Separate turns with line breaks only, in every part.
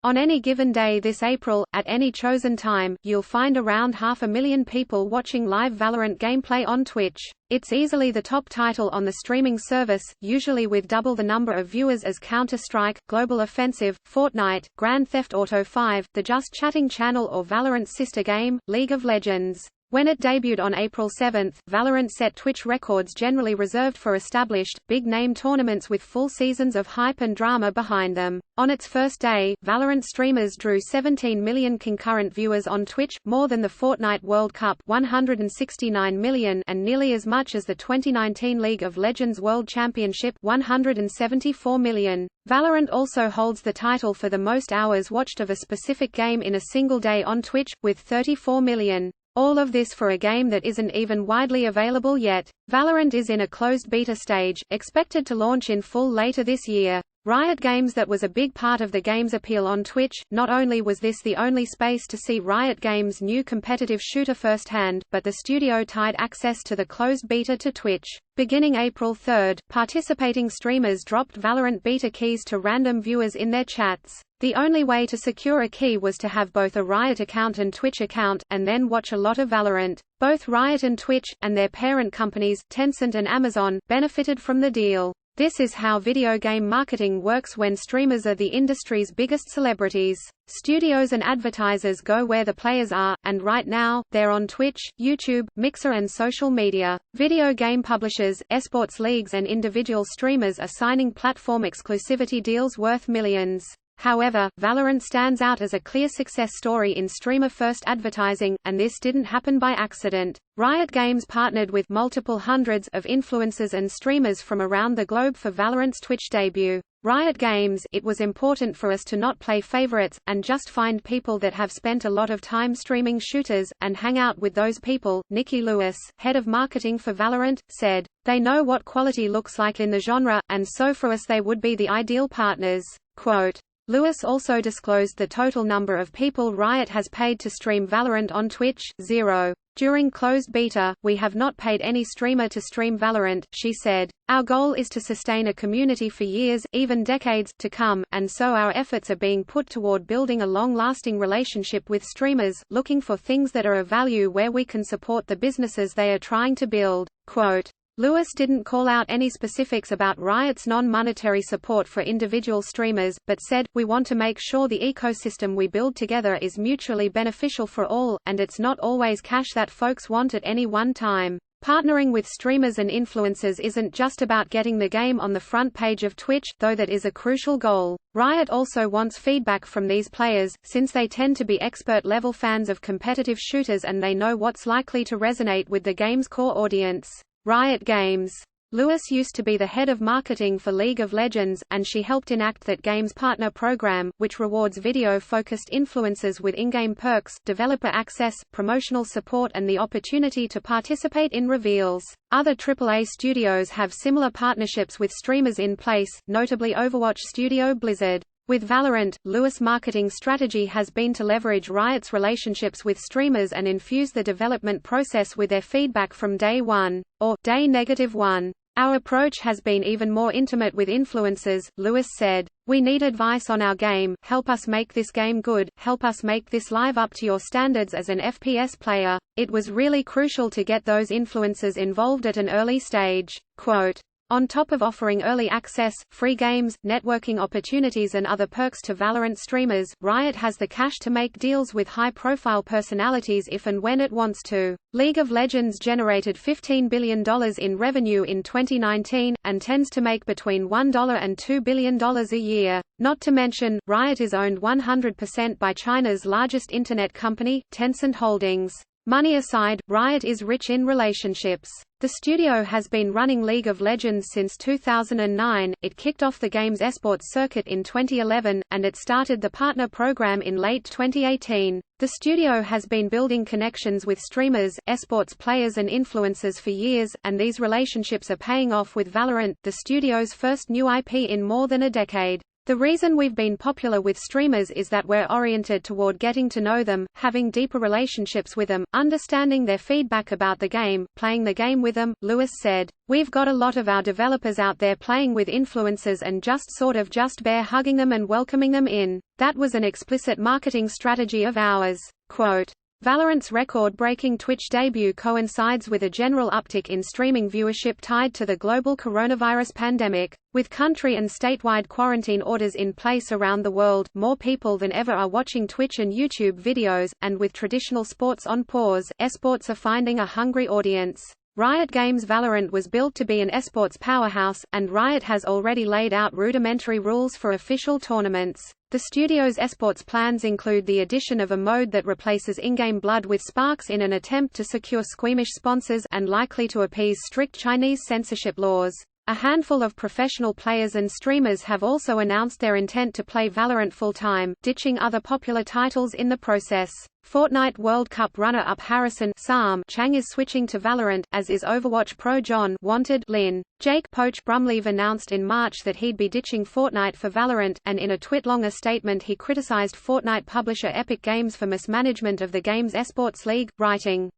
On any given day this April, at any chosen time, you'll find around 500,000 people watching live Valorant gameplay on Twitch. It's easily the top title on the streaming service, usually with double the number of viewers as Counter-Strike, Global Offensive, Fortnite, Grand Theft Auto 5, the Just Chatting channel or Valorant's sister game, League of Legends. When it debuted on April 7, Valorant set Twitch records generally reserved for established, big-name tournaments with full seasons of hype and drama behind them. On its first day, Valorant streamers drew 17 million concurrent viewers on Twitch, more than the Fortnite World Cup 169 million and nearly as much as the 2019 League of Legends World Championship 174 million. Valorant also holds the title for the most hours watched of a specific game in a single day on Twitch, with 34 million. All of this for a game that isn't even widely available yet. Valorant is in a closed beta stage, expected to launch in full later this year. Riot Games that was a big part of the game's appeal on Twitch. Not only was this the only space to see Riot Games' new competitive shooter firsthand, but the studio tied access to the closed beta to Twitch. Beginning April 3, participating streamers dropped Valorant beta keys to random viewers in their chats. The only way to secure a key was to have both a Riot account and Twitch account, and then watch a lot of Valorant. Both Riot and Twitch, and their parent companies, Tencent and Amazon, benefited from the deal. This is how video game marketing works when streamers are the industry's biggest celebrities. Studios and advertisers go where the players are, and right now, they're on Twitch, YouTube, Mixer and social media. Video game publishers, esports leagues and individual streamers are signing platform exclusivity deals worth millions. However, Valorant stands out as a clear success story in streamer-first advertising, and this didn't happen by accident. Riot Games partnered with multiple hundreds of influencers and streamers from around the globe for Valorant's Twitch debut. Riot Games, it was important for us to not play favorites, and just find people that have spent a lot of time streaming shooters, and hang out with those people, Nikki Lewis, head of marketing for Valorant, said. They know what quality looks like in the genre, and so for us they would be the ideal partners. Quote. Lewis also disclosed the total number of people Riot has paid to stream Valorant on Twitch, 0. During closed beta, we have not paid any streamer to stream Valorant, she said. Our goal is to sustain a community for years, even decades, to come, and so our efforts are being put toward building a long-lasting relationship with streamers, looking for things that are of value where we can support the businesses they are trying to build. Quote. Lewis didn't call out any specifics about Riot's non-monetary support for individual streamers, but said, "We want to make sure the ecosystem we build together is mutually beneficial for all, and it's not always cash that folks want at any one time." Partnering with streamers and influencers isn't just about getting the game on the front page of Twitch, though that is a crucial goal. Riot also wants feedback from these players, since they tend to be expert-level fans of competitive shooters and they know what's likely to resonate with the game's core audience. Riot Games. Lewis used to be the head of marketing for League of Legends, and she helped enact that game's partner program, which rewards video-focused influencers with in-game perks, developer access, promotional support and the opportunity to participate in reveals. Other AAA studios have similar partnerships with streamers in place, notably Overwatch studio Blizzard. With Valorant, Lewis' marketing strategy has been to leverage Riot's relationships with streamers and infuse the development process with their feedback from day one, or day -1. Our approach has been even more intimate with influencers, Lewis said. We need advice on our game, help us make this game good, help us make this live up to your standards as an FPS player. It was really crucial to get those influencers involved at an early stage. Quote. On top of offering early access, free games, networking opportunities and other perks to Valorant streamers, Riot has the cash to make deals with high-profile personalities if and when it wants to. League of Legends generated $15 billion in revenue in 2019, and tends to make between $1 and $2 billion a year. Not to mention, Riot is owned 100% by China's largest internet company, Tencent Holdings. Money aside, Riot is rich in relationships. The studio has been running League of Legends since 2009, it kicked off the game's esports circuit in 2011, and it started the partner program in late 2018. The studio has been building connections with streamers, esports players and influencers for years, and these relationships are paying off with Valorant, the studio's first new IP in more than a decade. The reason we've been popular with streamers is that we're oriented toward getting to know them, having deeper relationships with them, understanding their feedback about the game, playing the game with them," Lewis said. "We've got a lot of our developers out there playing with influencers and just bear hugging them and welcoming them in. That was an explicit marketing strategy of ours." Quote, Valorant's record-breaking Twitch debut coincides with a general uptick in streaming viewership tied to the global coronavirus pandemic. With country and statewide quarantine orders in place around the world, more people than ever are watching Twitch and YouTube videos, and with traditional sports on pause, esports are finding a hungry audience. Riot Games' Valorant was built to be an esports powerhouse, and Riot has already laid out rudimentary rules for official tournaments. The studio's esports plans include the addition of a mode that replaces in-game blood with sparks in an attempt to secure squeamish sponsors and likely to appease strict Chinese censorship laws. A handful of professional players and streamers have also announced their intent to play Valorant full-time, ditching other popular titles in the process. Fortnite World Cup runner-up Harrison Chang is switching to Valorant, as is Overwatch pro John Wanted Lin. Jake Poach Brumleve announced in March that he'd be ditching Fortnite for Valorant, and in a twit-longer statement he criticized Fortnite publisher Epic Games for mismanagement of the game's esports league, writing,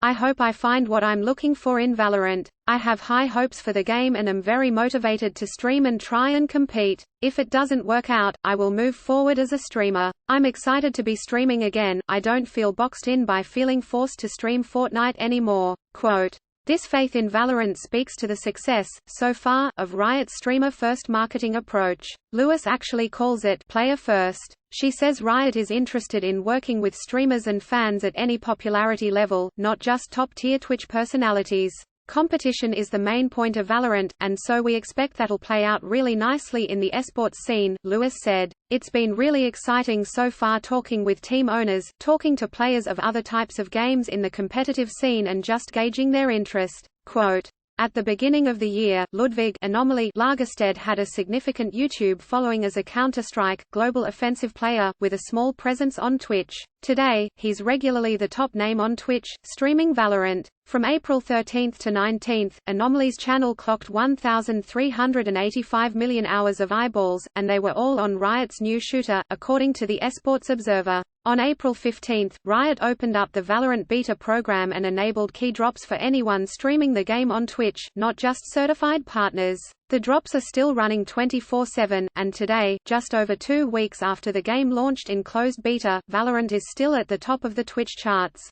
"I hope I find what I'm looking for in Valorant. I have high hopes for the game and am very motivated to stream and try and compete. If it doesn't work out, I will move forward as a streamer. I'm excited to be streaming again. I don't feel boxed in by feeling forced to stream Fortnite anymore." Quote, "This faith in Valorant speaks to the success, so far, of Riot's streamer-first marketing approach. Lewis actually calls it player-first. She says Riot is interested in working with streamers and fans at any popularity level, not just top-tier Twitch personalities. Competition is the main point of Valorant, and so we expect that'll play out really nicely in the esports scene," Lewis said. "It's been really exciting so far talking with team owners, talking to players of other types of games in the competitive scene and just gauging their interest." Quote, "At the beginning of the year, Ludwig Anomaly Lagerstedt had a significant YouTube following as a Counter-Strike, global offensive player, with a small presence on Twitch. Today, he's regularly the top name on Twitch, streaming Valorant. From April 13 to 19, Anomaly's channel clocked 1,385 million hours of eyeballs, and they were all on Riot's new shooter, according to the Esports Observer. On April 15, Riot opened up the Valorant beta program and enabled key drops for anyone streaming the game on Twitch, not just certified partners. The drops are still running 24/7, and today, just over 2 weeks after the game launched in closed beta, Valorant is still at the top of the Twitch charts.